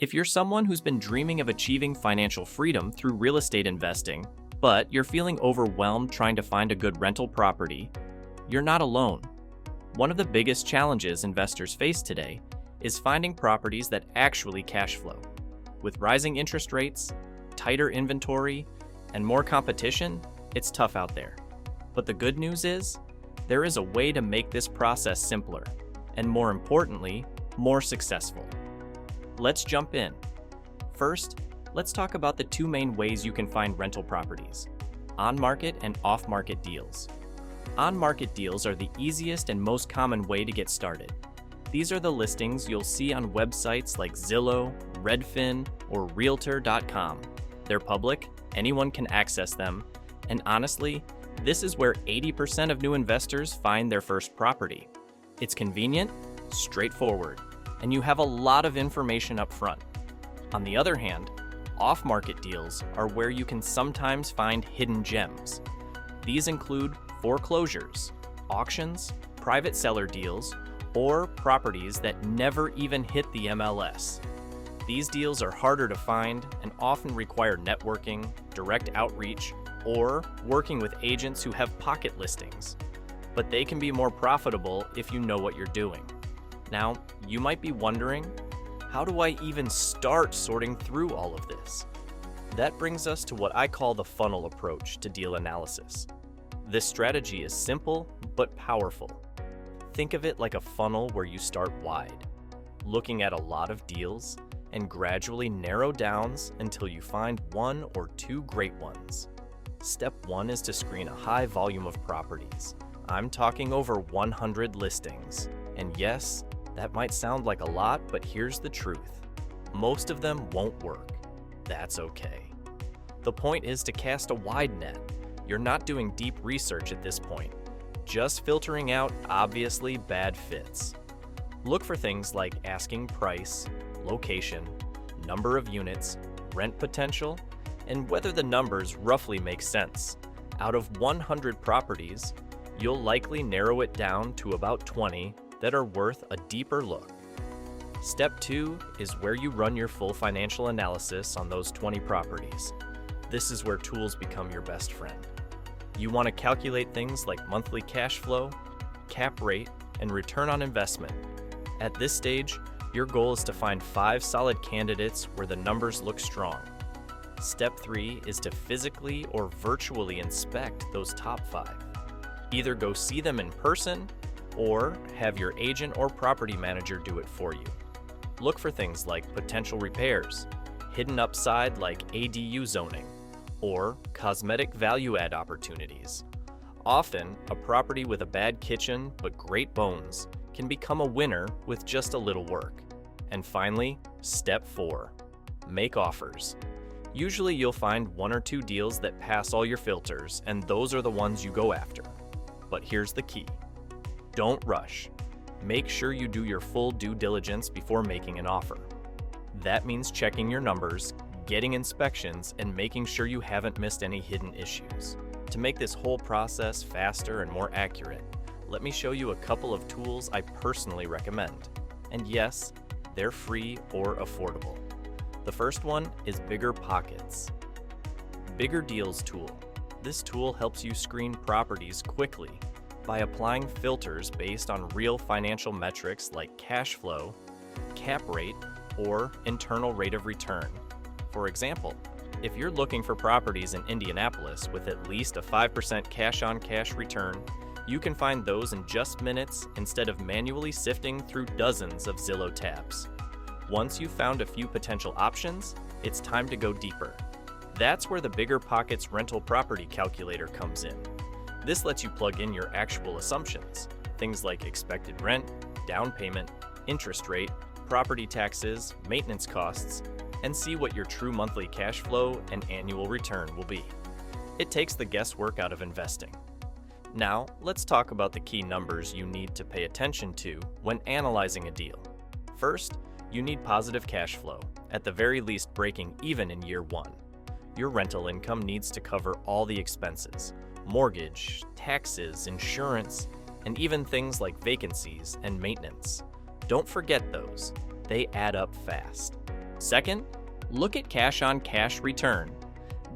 If you're someone who's been dreaming of achieving financial freedom through real estate investing, but you're feeling overwhelmed trying to find a good rental property, you're not alone. One of the biggest challenges investors face today is finding properties that actually cash flow. With rising interest rates, tighter inventory, and more competition, it's tough out there. But the good news is, there is a way to make this process simpler, and more importantly, more successful. Let's jump in. First, let's talk about the two main ways you can find rental properties: on-market and off-market deals. On-market deals are the easiest and most common way to get started. These are the listings you'll see on websites like Zillow, Redfin, or Realtor.com. They're public, anyone can access them, and honestly, this is where 80% of new investors find their first property. It's convenient, straightforward, and you have a lot of information up front. On the other hand, off-market deals are where you can sometimes find hidden gems. These include foreclosures, auctions, private seller deals, or properties that never even hit the MLS. These deals are harder to find and often require networking, direct outreach, or working with agents who have pocket listings. But they can be more profitable if you know what you're doing. Now, you might be wondering, how do I even start sorting through all of this? That brings us to what I call the funnel approach to deal analysis. This strategy is simple but powerful. Think of it like a funnel where you start wide, looking at a lot of deals and gradually narrow down until you find one or two great ones. Step 1 is to screen a high volume of properties. I'm talking over 100 listings. And yes, that might sound like a lot, but here's the truth. Most of them won't work. That's okay. The point is to cast a wide net. You're not doing deep research at this point, just filtering out obviously bad fits. Look for things like asking price, location, number of units, rent potential, and whether the numbers roughly make sense. Out of 100 properties, you'll likely narrow it down to about 20 that are worth a deeper look. Step 2 is where you run your full financial analysis on those 20 properties. This is where tools become your best friend. You want to calculate things like monthly cash flow, cap rate, and return on investment. At this stage, your goal is to find 5 solid candidates where the numbers look strong. Step 3 is to physically or virtually inspect those top 5. Either go see them in person or have your agent or property manager do it for you. Look for things like potential repairs, hidden upside like ADU zoning, or cosmetic value-add opportunities. Often, a property with a bad kitchen but great bones can become a winner with just a little work. And finally, step 4, make offers. Usually you'll find 1 or 2 deals that pass all your filters, and those are the ones you go after. But here's the key. Don't rush. Make sure you do your full due diligence before making an offer. That means checking your numbers, getting inspections, and making sure you haven't missed any hidden issues. To make this whole process faster and more accurate, let me show you a couple of tools I personally recommend. And yes, they're free or affordable. The first one is Bigger Pockets. Bigger Deals tool. This tool helps you screen properties quickly by applying filters based on real financial metrics like cash flow, cap rate, or internal rate of return. For example, if you're looking for properties in Indianapolis with at least a 5% cash-on-cash return, you can find those in just minutes instead of manually sifting through dozens of Zillow tabs. Once you've found a few potential options, it's time to go deeper. That's where the Bigger Pockets rental property calculator comes in. This lets you plug in your actual assumptions, things like expected rent, down payment, interest rate, property taxes, maintenance costs, and see what your true monthly cash flow and annual return will be. It takes the guesswork out of investing. Now, let's talk about the key numbers you need to pay attention to when analyzing a deal. First, you need positive cash flow, at the very least breaking even in year 1. Your rental income needs to cover all the expenses: mortgage, taxes, insurance, and even things like vacancies and maintenance. Don't forget those. They add up fast. Second, look at cash-on-cash return.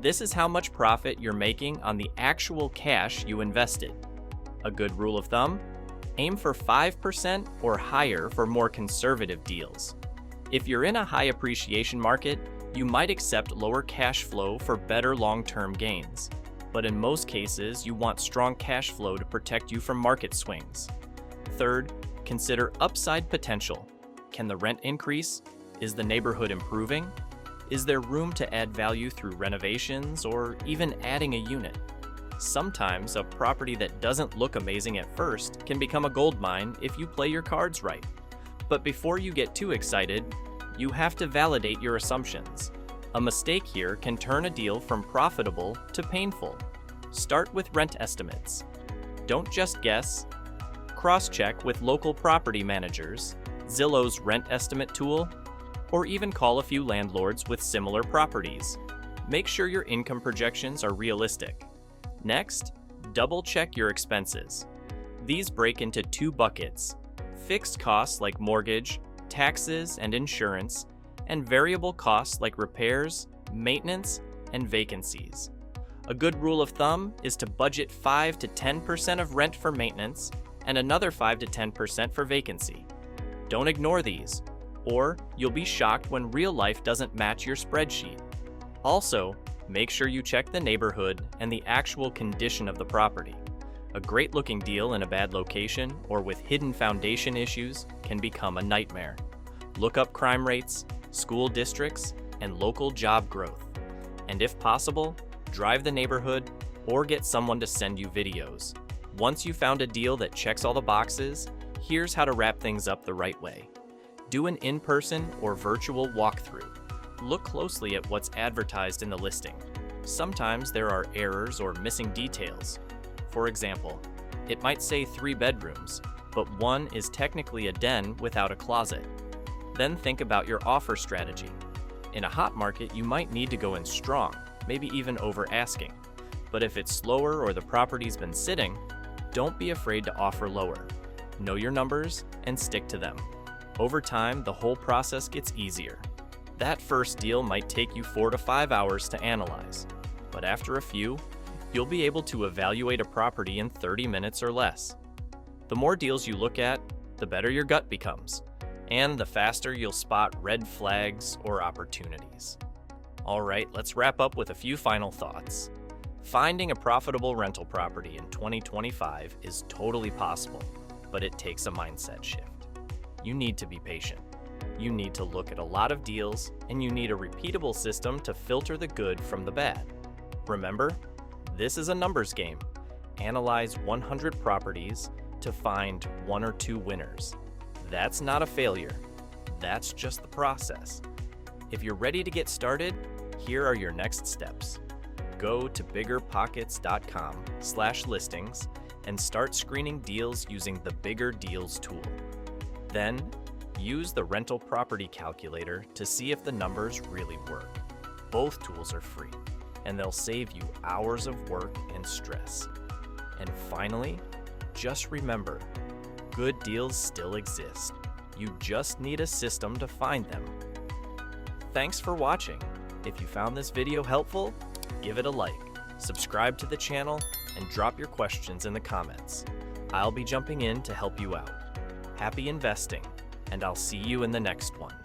This is how much profit you're making on the actual cash you invested. A good rule of thumb: aim for 5% or higher for more conservative deals. If you're in a high appreciation market, you might accept lower cash flow for better long-term gains. But in most cases, you want strong cash flow to protect you from market swings. Third, consider upside potential. Can the rent increase? Is the neighborhood improving? Is there room to add value through renovations or even adding a unit? Sometimes a property that doesn't look amazing at first can become a goldmine if you play your cards right. But before you get too excited, you have to validate your assumptions. A mistake here can turn a deal from profitable to painful. Start with rent estimates. Don't just guess. Cross-check with local property managers, Zillow's rent estimate tool, or even call a few landlords with similar properties. Make sure your income projections are realistic. Next, double-check your expenses. These break into two buckets: fixed costs like mortgage, taxes, and insurance, and variable costs like repairs, maintenance, and vacancies. A good rule of thumb is to budget 5 to 10% of rent for maintenance and another 5 to 10% for vacancy. Don't ignore these, or you'll be shocked when real life doesn't match your spreadsheet. Also, make sure you check the neighborhood and the actual condition of the property. A great-looking deal in a bad location or with hidden foundation issues can become a nightmare. Look up crime rates, school districts, and local job growth. And if possible, drive the neighborhood or get someone to send you videos. Once you've found a deal that checks all the boxes, here's how to wrap things up the right way. Do an in-person or virtual walkthrough. Look closely at what's advertised in the listing. Sometimes there are errors or missing details. For example, it might say 3 bedrooms, but one is technically a den without a closet. Then think about your offer strategy. In a hot market, you might need to go in strong, maybe even over asking. But if it's slower or the property's been sitting, don't be afraid to offer lower. Know your numbers and stick to them. Over time, the whole process gets easier. That first deal might take you 4 to 5 hours to analyze, but after a few, you'll be able to evaluate a property in 30 minutes or less. The more deals you look at, the better your gut becomes, and the faster you'll spot red flags or opportunities. All right, let's wrap up with a few final thoughts. Finding a profitable rental property in 2025 is totally possible, but it takes a mindset shift. You need to be patient. You need to look at a lot of deals, and you need a repeatable system to filter the good from the bad. Remember, this is a numbers game. Analyze 100 properties to find 1 or 2 winners. That's not a failure. That's just the process. If you're ready to get started, here are your next steps. Go to biggerpockets.com/listings and start screening deals using the Bigger Deals tool. Then, use the rental property calculator to see if the numbers really work. Both tools are free, and they'll save you hours of work and stress. And finally, just remember, good deals still exist. You just need a system to find them. Thanks for watching. If you found this video helpful, give it a like, subscribe to the channel, and drop your questions in the comments. I'll be jumping in to help you out. Happy investing, and I'll see you in the next one.